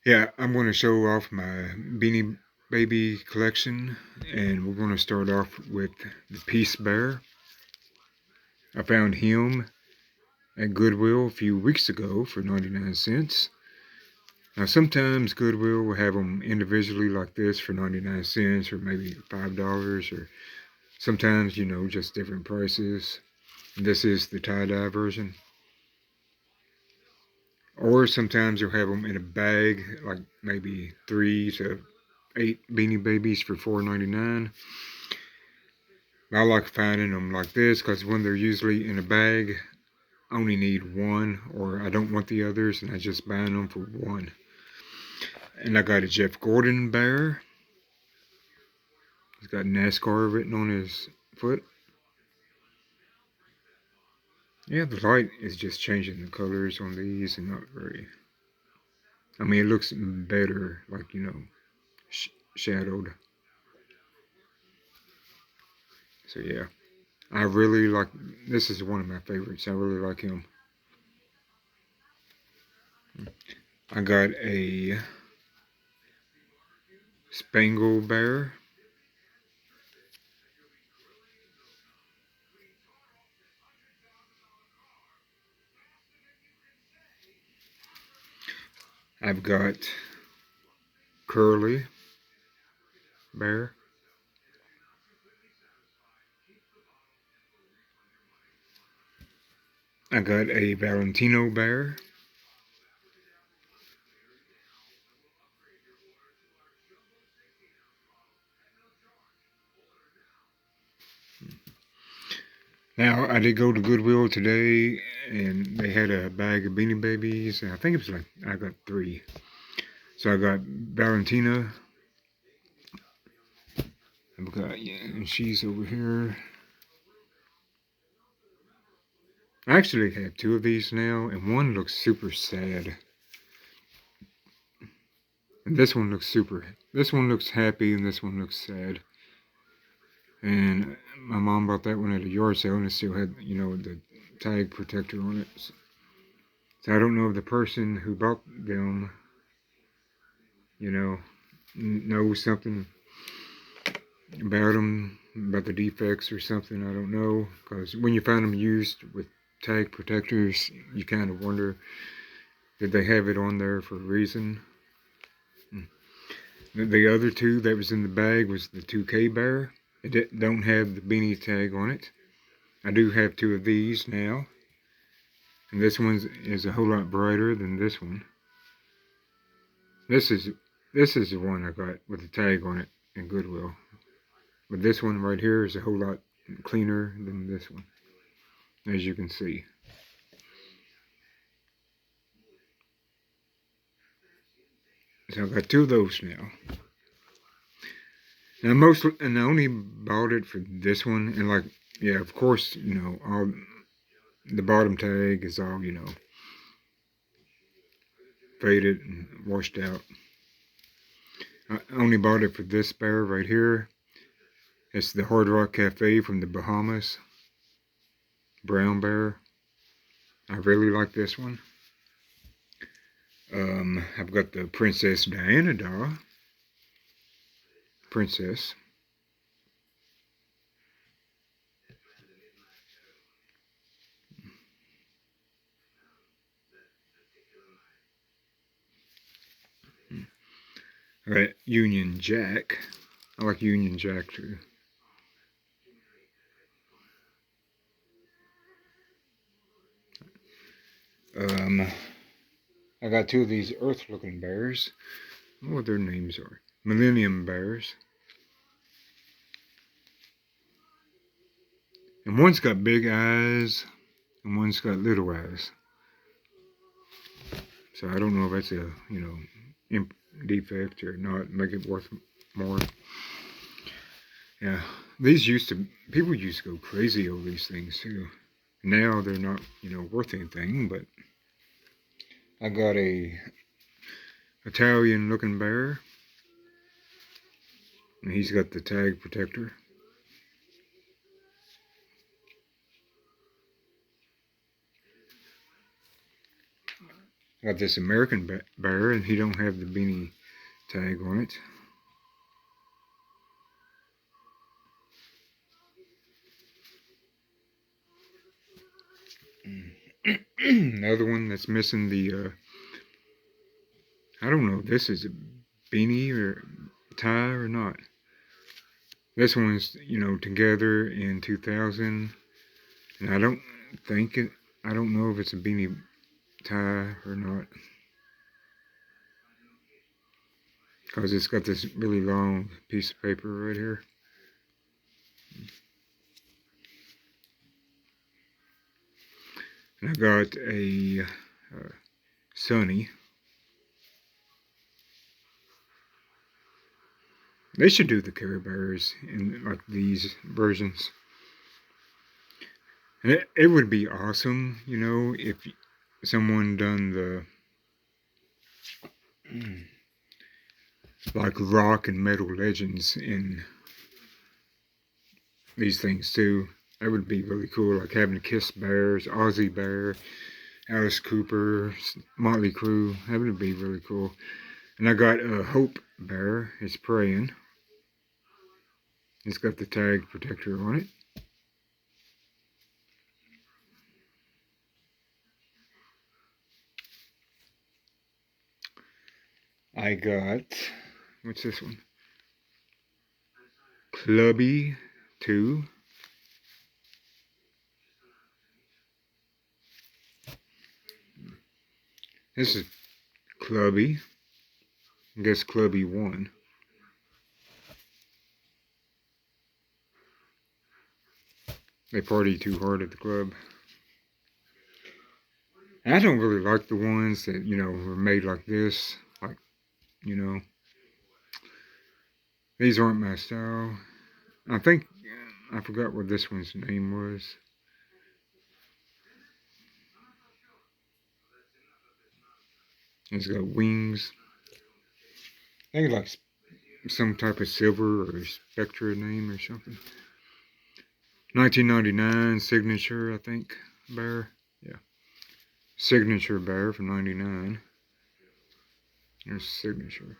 Yeah, I'm going to show off my Beanie Baby collection, and we're going to start off with the Peace Bear. I found him at Goodwill a few weeks ago for 99 cents. Now, sometimes Goodwill will have them individually like this for 99 cents or maybe $5, or sometimes, just different prices. This is the tie-dye version. Or sometimes you'll have them in a bag, like maybe 3 to 8 Beanie Babies for $4.99. I like finding them like this because when they're usually in a bag, I only need one, or I don't want the others, and I just buy them for one. And I got a Jeff Gordon bear. He's got NASCAR written on his foot. Yeah, the light is just changing the colors on these and not very... I mean, it looks better, like, shadowed. So yeah, I really like, this is one of my favorites. I really like him. I got a Spangle bear. I've got Curly bear. I got a Valentino bear. Now, I did go to Goodwill today, and they had a bag of Beanie Babies, and I think it was like, I got 3. So I got Valentina. I've got, yeah, and she's over here. I actually have 2 of these now, and one looks super sad. And this one looks happy, and this one looks sad. And my mom bought that one at a yard sale, and it still had, the tag protector on it. So I don't know if the person who bought them, knows something about them, about the defects or something. I don't know, because when you find them used with tag protectors, you kind of wonder, did they have it on there for a reason? The other 2 that was in the bag was the 2K bear. It don't have the beanie tag on it. I do have 2 of these now, and this one is a whole lot brighter than this one. This is the one I got with the tag on it in Goodwill. But this one right here is a whole lot cleaner than this one, as you can see. So I've got 2 of those now. And I only bought it for this one, and like, yeah, of course, all the bottom tag is all, faded and washed out. I only bought it for this bear right here. It's the Hard Rock Cafe from the Bahamas. Brown bear. I really like this one. I've got the Princess Diana doll. Princess. I got Union Jack. I like Union Jack too. I got 2 of these Earth-looking bears. I don't know what their names are. Millennium bears. And one's got big eyes, and one's got little eyes. So I don't know if that's a, defect or not, make it worth more. Yeah, people used to go crazy over these things too. Now they're not, worth anything, but I got a Italian looking bear, and he's got the tag protector. Got this American bear, and he don't have the beanie tag on it. Another one that's missing the, I don't know if this is a beanie or tie or not. This one's, together in 2000, and I don't know if it's a beanie tie or not. Because it's got this really long piece of paper right here. And I got a Sunny. They should do the Care Bears in like these versions. And it would be awesome, if someone done the like rock and metal legends in these things too. That would be really cool, like having Kiss Bears, Ozzy Bear, Alice Cooper, Motley Crue. That would be really cool. And I got a Hope Bear. It's praying. It's got the tag protector on it. I got, what's this one? Clubby 2. This is Clubby. I guess Clubby 1. They party too hard at the club. And I don't really like the ones that, were made like this. Like, these aren't my style. I forgot what this one's name was. It's got wings. I think like some type of silver or spectra name or something. 1999 signature, I think, bear. Yeah. Signature bear from 99. There's signature.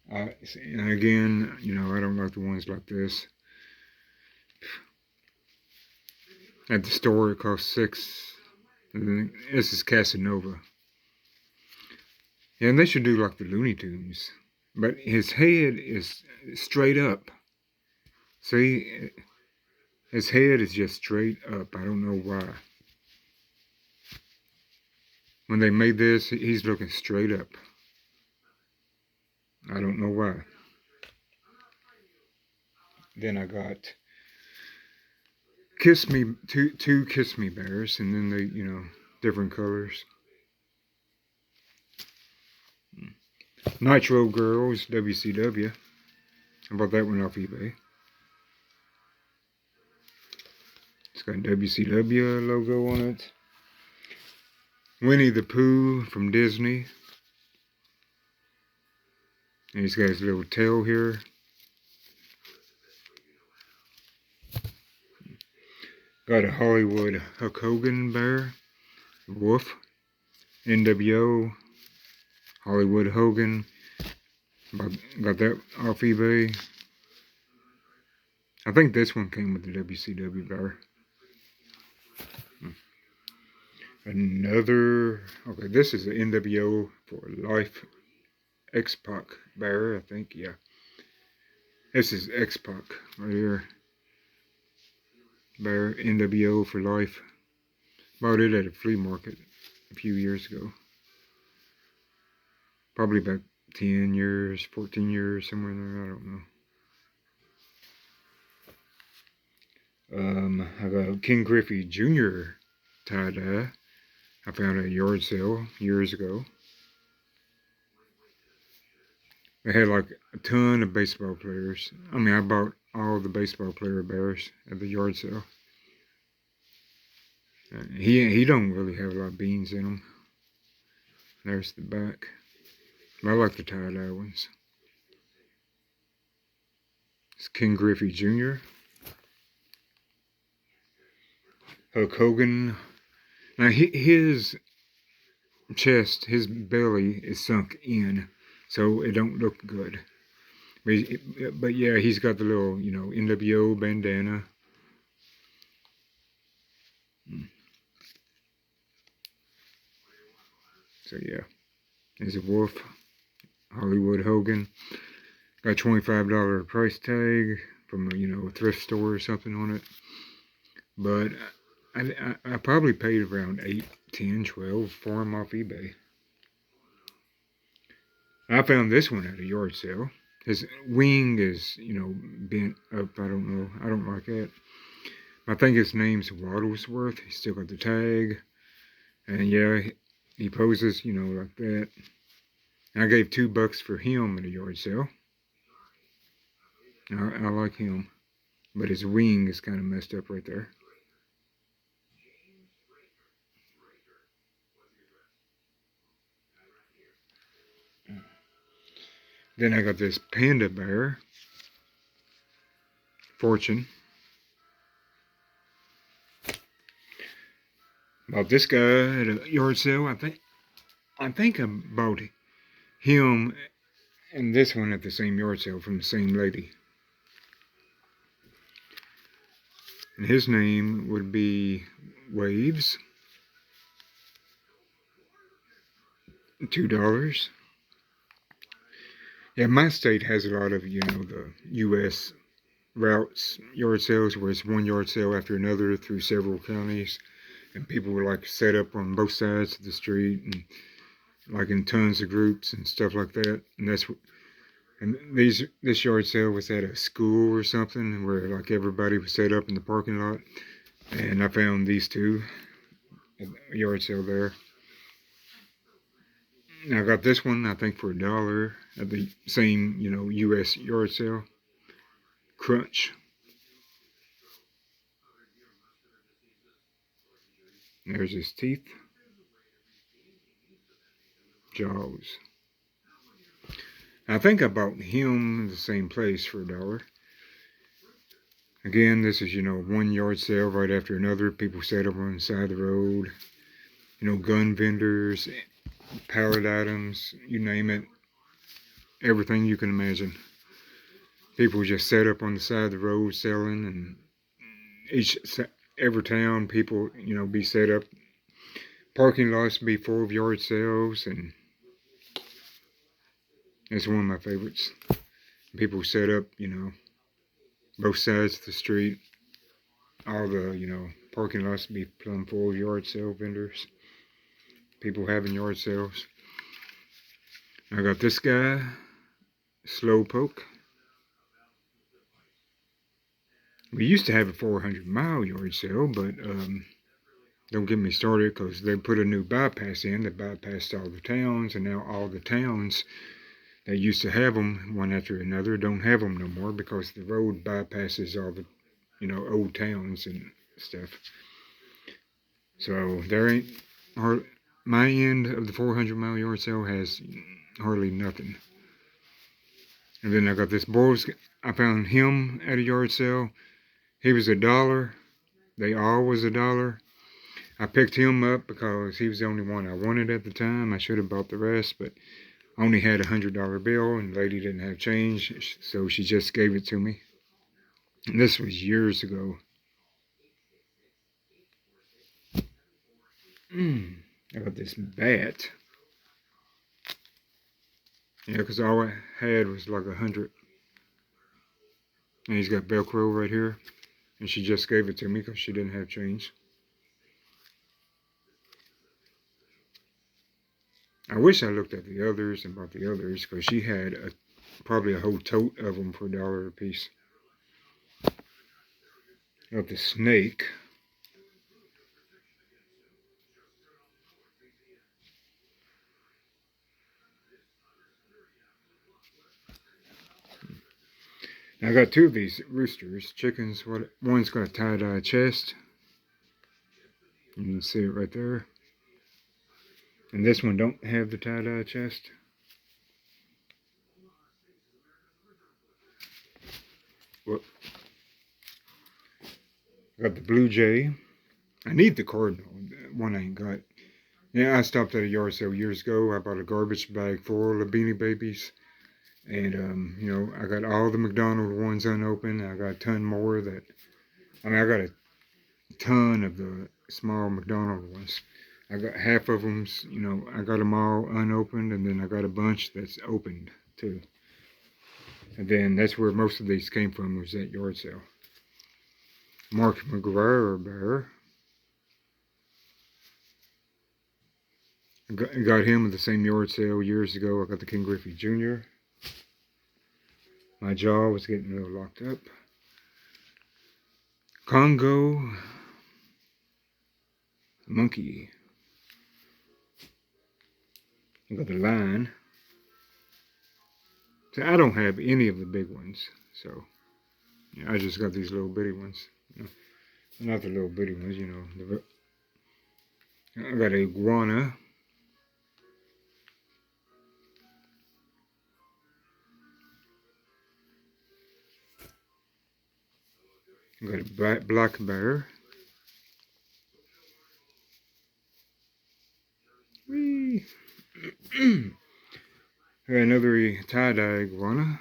And again, I don't like the ones like this. At the store, it costs $6. This is Casanova. Yeah, and they should do like the Looney Tunes. But his head is straight up. See, his head is just straight up. I don't know why. When they made this, he's looking straight up. I don't know why. Then I got two Kiss Me Bears, and then they, different colors. Nitro Girls, WCW. I bought that one off eBay. It's got a WCW logo on it. Winnie the Pooh from Disney. And he's got his little tail here. Got a Hollywood Hulk Hogan bear. Wolf. NWO. Hollywood Hogan. Got that off eBay. I think this one came with the WCW bear. Okay, this is the NWO for Life X-Pac bear, I think, yeah. This is X-Pac right here. Bear, NWO for Life. Bought it at a flea market a few years ago. Probably about 10 years, 14 years, somewhere in there, I don't know. I got a King Griffey Jr. tie-dye. I found at a yard sale years ago. They had like a ton of baseball players. I mean, I bought all the baseball player bears at the yard sale. He don't really have a lot of beans in him. There's the back. I like the tie-dye ones. It's King Griffey Jr. Hulk Hogan. Now his chest, his belly is sunk in, so it don't look good. But yeah, he's got the little, NWO bandana. So yeah, there's a wolf, Hollywood Hogan. Got $25 price tag from a thrift store or something on it. But I probably paid around 8, 10, 12 for him off eBay. I found this one at a yard sale. His wing is, bent up. I don't know. I don't like that. I think his name's Waddlesworth. He's still got the tag. And yeah, he poses, like that. I gave $2 for him at a yard sale. I like him. But his wing is kind of messed up right there. Then I got this panda bear, Fortune. Bought this guy at a yard sale. I think I bought him and this one at the same yard sale from the same lady. And his name would be Waves. $2. Yeah, my state has a lot of, the U.S. routes, yard sales, where it's one yard sale after another through several counties. And people were like set up on both sides of the street and like in tons of groups and stuff like that. And this yard sale was at a school or something where like everybody was set up in the parking lot. And I found these two at a yard sale there. And I got this one, I think, for $1 at the same, U.S. yard sale. Crunch. There's his teeth. Jaws. I think I bought him in the same place for $1. Again, this is, one yard sale right after another. People set up on the side of the road. Gun vendors, pallet items, you name it. Everything you can imagine. People just set up on the side of the road selling, and every town, people, be set up. Parking lots be full of yard sales, and it's one of my favorites. People set up, both sides of the street. All the, parking lots be plumb full of yard sale vendors. People having yard sales. I got this guy, Slowpoke. We used to have a 400-mile yard sale, but don't get me started because they put a new bypass in that bypassed all the towns, and now all the towns that used to have them one after another don't have them no more because the road bypasses all the, old towns and stuff. So there ain't my end of the 400-mile yard sale has hardly nothing. And then I got this Boys. I found him at a yard sale. He was $1. They all was $1. I picked him up because he was the only one I wanted at the time. I should have bought the rest, but I only had $100 bill, and the lady didn't have change, so she just gave it to me. And this was years ago. I got this bat. Yeah, because all I had was like 100. And he's got Velcro right here. And she just gave it to me because she didn't have change. I wish I looked at the others and bought the others because she had probably a whole tote of them for $1 a piece. Got the snake. Now I got two of these roosters, chickens. One's got a tie-dye chest. You can see it right there. And this one don't have the tie-dye chest. Well, got the blue jay. I need the cardinal. One I ain't got. Yeah, I stopped at a yard sale years ago. I bought a garbage bag full of Beanie Babies. And, I got all the McDonald ones unopened. I got a ton more I got a ton of the small McDonald ones. I got half of them, I got them all unopened, and then I got a bunch that's opened too. And then that's where most of these came from, was that yard sale. Mark McGuire Bear. Got him at the same yard sale years ago. I got the King Griffey Jr. My jaw was getting a little locked up. Congo Monkey. I got the Lion. So I don't have any of the big ones. So I just got these little bitty ones. Not the little bitty ones, I got a iguana. I got a black bear. Whee! Another tie-dye iguana.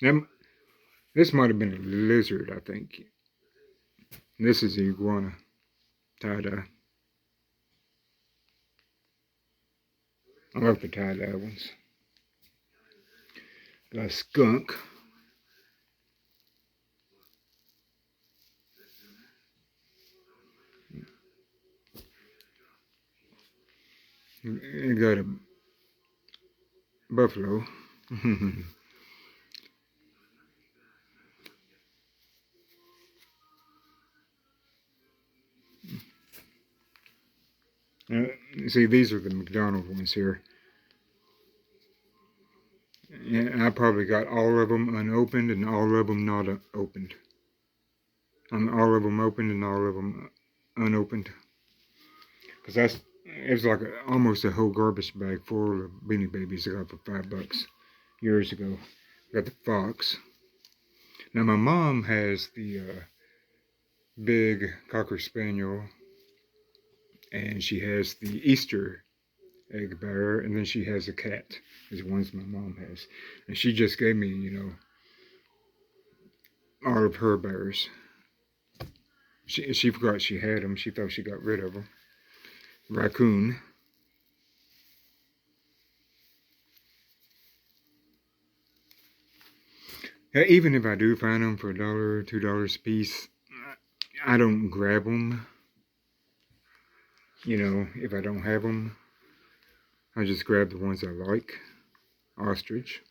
Now, this might have been a lizard, I think. This is the iguana tie-dye. I like the tie-dye ones. Got a skunk. I got a buffalo. See, these are the McDonald ones here. And I probably got all of them unopened and all of them not opened. All of them opened and all of them unopened. Because it was like almost a whole garbage bag full of Beanie Babies I got for $5 years ago. Got the fox. Now my mom has the big Cocker Spaniel, and she has the Easter egg bearer, and then she has a cat. Is the ones my mom has, and she just gave me, all of her bears. She forgot she had them. She thought she got rid of them. Raccoon. Even if I do find them for $1, $2 a piece, I don't grab them. If I don't have them, I just grab the ones I like. Ostrich.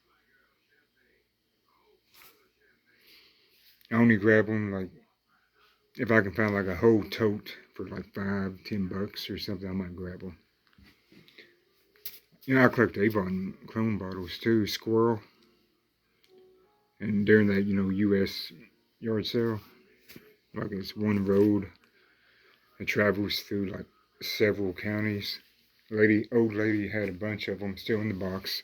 I only grab them like if I can find like a whole tote for like $5, $10 or something. I might grab them. I collect Avon clone bottles too. Squirrel. And during that, U.S. yard sale, like it's one road. It travels through like several counties. Old lady had a bunch of them still in the box.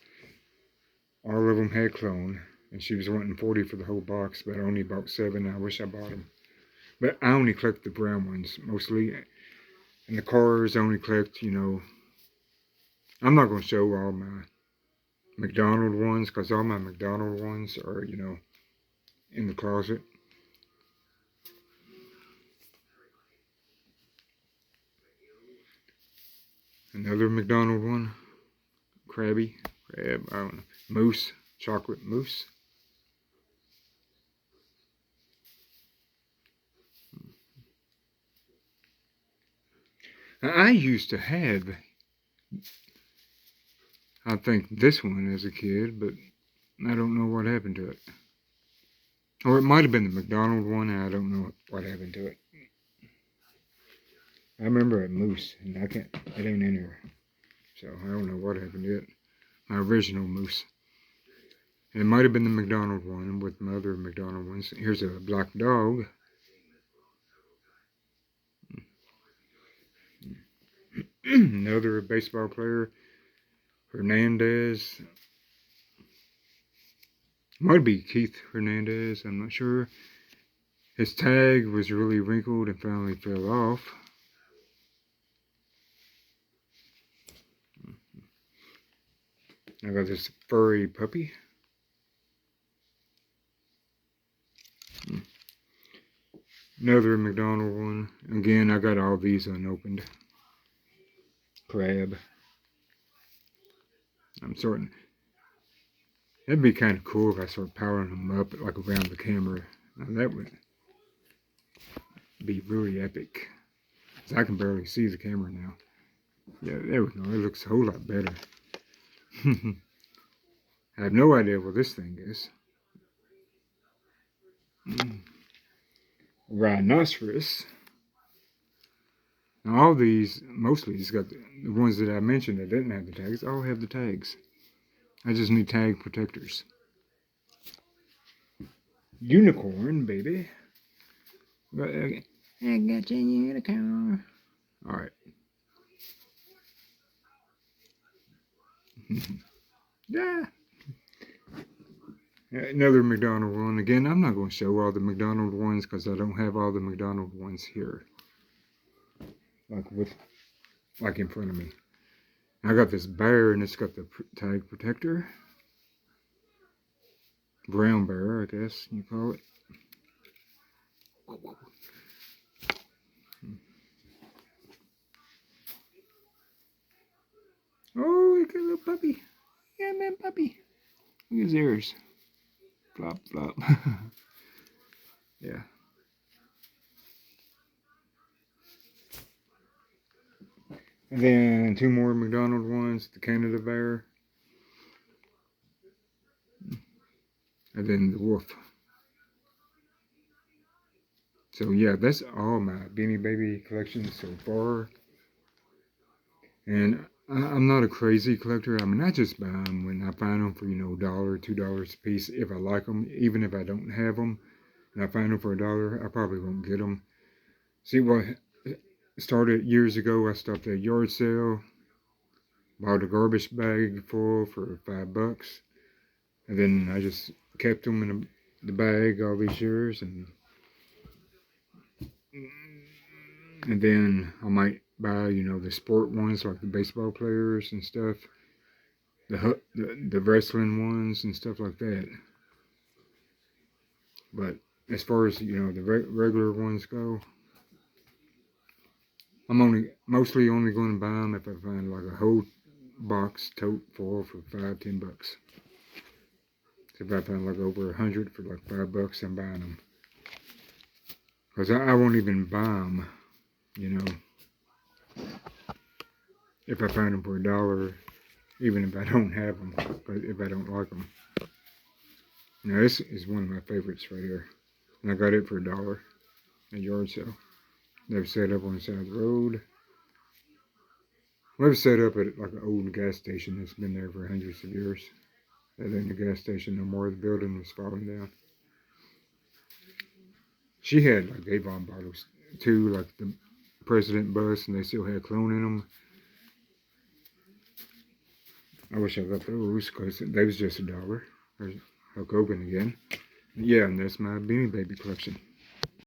All of them had clone, and she was wanting 40 for the whole box, but I only bought 7. I wish I bought them. But I only collect the brown ones mostly. And the cars I only collect, I'm not going to show all my McDonald ones, because all my McDonald ones are, in the closet. Another McDonald one. Crab, I don't know. Mousse, chocolate mousse. Now, I used to have, I think, this one as a kid, but I don't know what happened to it. Or it might have been the McDonald one, and I don't know what happened to it. I remember a moose, and it ain't in here. So I don't know what happened to it. My original moose. And it might have been the McDonald one with my other McDonald ones. Here's a black dog. Another baseball player. Hernandez. Might be Keith Hernandez, I'm not sure. His tag was really wrinkled and finally fell off. I got this furry puppy. Another McDonald one. Again, I got all these unopened. Crab. I'm sorting. That'd be kind of cool if I start powering them up like around the camera. Now that would be really epic. 'Cause I can barely see the camera now. Yeah, there we go. It looks a whole lot better. I have no idea what this thing is. Rhinoceros. Now all these, mostly it's got the ones that I mentioned that didn't have the tags, all have the tags. I just need tag protectors. Unicorn, baby. I got you, unicorn. Alright. Yeah. Another McDonald one. Again, I'm not going to show all the McDonald ones because I don't have all the McDonald ones here. Like in front of me. I got this bear and it's got the tag protector. Brown bear, I guess you call it. Oh, look at a little puppy. Yeah, man, puppy. Look at his ears. Flop, flop. Yeah. And then two more McDonald ones, the Canada Bear. And then the wolf. So yeah, that's all my Beanie Baby collection so far. And I'm not a crazy collector. I mean, I just buy them when I find them for, $1, $2 a piece. If I like them, even if I don't have them, and I find them for $1, I probably won't get them. See, what started years ago, I stopped at a yard sale, bought a garbage bag full for $5, and then I just kept them in the bag all these years, and then I might buy, the sport ones like the baseball players and stuff, the wrestling ones and stuff like that. But as far as the regular ones go, I'm mostly only going to buy them if I find like a whole box tote full for $5-10. So if I find like over 100 for like $5, I'm buying them. Cause I won't even buy them, if I find them for $1, even if I don't have them, but if I don't like them. Now this is one of my favorites right here, and I got it for $1 at yard sale. They were set up on the side of the road. Well, it was set up at like an old gas station that's been there for hundreds of years. That ain't a gas station no more. The building was falling down. She had like Avon bottles too, like the President bus, and they still had clone in them. I wish I got those because they was just $1. There's Hulk Hogan again. Yeah, and that's my Beanie Baby collection.